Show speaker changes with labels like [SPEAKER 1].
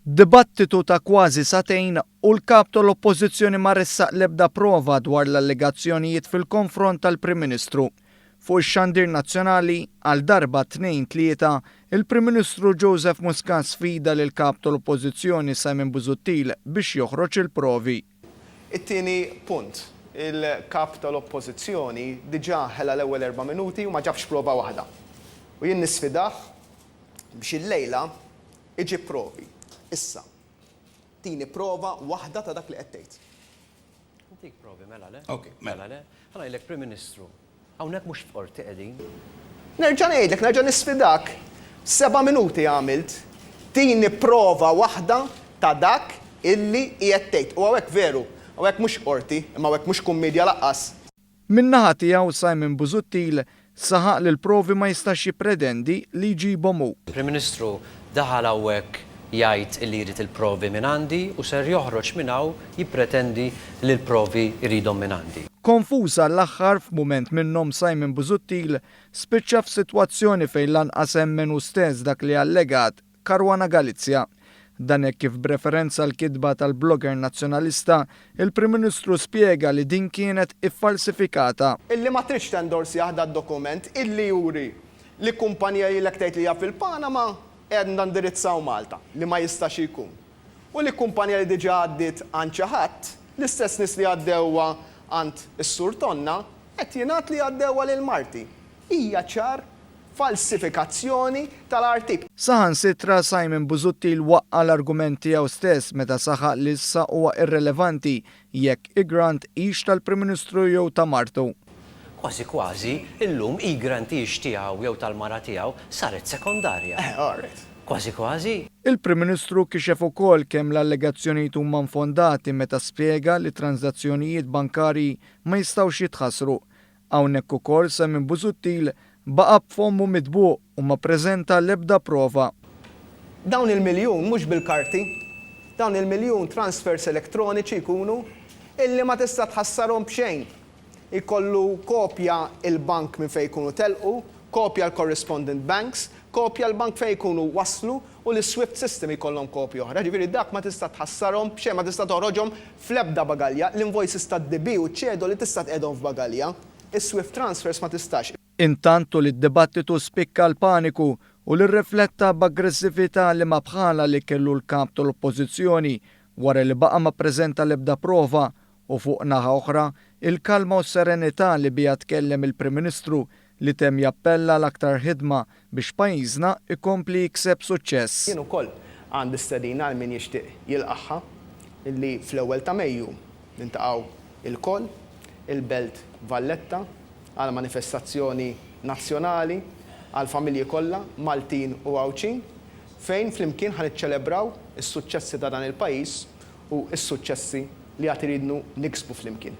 [SPEAKER 1] Dibattitu ta' kważi satejn u l-kap tal-Oppożizzjoni ma ressaq l-ebda prova dwar l-allegazzjonijiet fil-konfront tal-Prim Ministru. Fuq ix-xandir nazzjonali għal darba 2-3 il-Prim Ministru Joseph Muscat sfida lil kap tal-Oppożizzjoni Simon Busuttil biex joħroġ il-provi.
[SPEAKER 2] It-tieni punt, il-kap tal-Oppożizzjoni diġà ħela l-ewwel 4 minuti u ma ġabx prova waħda. U jien nisfidah biex il-lejla iġib provi. Issa, tini prova waħda ta' dak li qed tgħid.
[SPEAKER 3] Dik provi mela le?
[SPEAKER 4] Okay, mela
[SPEAKER 3] le. Ħana jlek Prim Ministru. Hawnhekk mhux f'qorti qegħdin.
[SPEAKER 2] Nerġa' ngħidlek, nerġa' nisfidak. 7 minuti għamilt tini prova waħda ta' dak illi qiegħed tgħid. U hawnhekk veru, hawnhekk mhux qorti, imma hawnhekk mhux kummedja laqqas.
[SPEAKER 1] Min-naħa tiegħu Simon Busuttil saħaq li l-provi ma jistax jippretendi li jġibhom hu.
[SPEAKER 3] Prim Ministru daħal hawnhekk jgħid li jrid il-provi minn għandi u ser joħroġ minn hawn jippretendi li l-provi jridhom minn għandi.
[SPEAKER 1] Konfuża l-aħħar f'mument minnhom Simon Busuttil spiċċa f'sitwazzjoni fejn lanqas hemm stess dak li allegat Caruana Galizia. Dan hekk kif b'referenza l-kidba tal-blogger nazzjonalista, il-Prim Ministru spjega li din kienet iffalsifikata.
[SPEAKER 2] Illi ma tridx tendorsi aħda d-dokument illi juri li kumpanija jilek tgħid li hija fil-Panama għedna ndirizzaw Malta li ma jistax ikun. U li kumpanija li diġà għaddiet għand xi ħadd, l-istess nies li għaddewwa għand is-Sur Tonna qed jingħad li għaddewwa lil Marti. Hija ċar falsifikazzjoni tal-artik.
[SPEAKER 1] Saħansitra Simon Busuttil waqqa l-argumenti tiegħu stess meta saħaq li issa huwa irrelevanti jekk i-grant hix tal-Prim Ministru jew ta' martu.
[SPEAKER 3] Kważi kważi illum i-grant hix tiegħu jew tal-mara tiegħu saret sekondarja. Kważi kważi.
[SPEAKER 1] Il-Prim Ministru kixef ukoll kemm l-allegazzjonijiet huma mfondati meta spjega li transazzjonijiet bankarji ma jistgħux jitħassru. Hawnhekk ukoll Simon Busuttil baqa' b'fommu midbuq u ma ppreżenta l-ebda prova.
[SPEAKER 2] Dawn il-miljun mhux bil-karti, dawn il-miljun transfers elettroniċi jkunu illi ma tista' tħassarhom b'xejn. Ikollu kopja il-bank minn fejn jkunu telqu, kopja l-correspondent banks, kopja l-bank fejn jkunu waslu u l-Swift system ikollhom kopja oħra. Ġifieri dak ma tista' tħassarhom b'xejn, ma tista' toħroġhom fl-ebda bagalja, l-invoices tad-DB u ċedu li tista' tqedhom f'bagalja. Is-Swift transfers ma tistax.
[SPEAKER 1] Intantu li d-dibattitu spikka l-paniku u li rrifletta b'aggressività li ma bħala li kellu l-kap tal-Oppożizzjoni wara li baqa' ma ppreżenta l-ebda prova u fuq naħa oħra il-kalma u s-serenità li bija tkellem il-Prim Ministru li tem jappella l-aktar ħidma biex pajjiżna ikompli jikseb suċċess.
[SPEAKER 2] Jien ukoll għandi stedina għal min jixtieq jilqaħħa illi fl-ewwel ta' Mejju nintaqgħu il-koll il-Belt Valletta għal manifestazzjoni nazzjonali għal familji kollha Maltin u Għawċin fejn flimkien ħan iċċelebraw is-suċċessi ta' dan il-pajjiż u s-suċċessi li għad iridnu niksbu flimkien.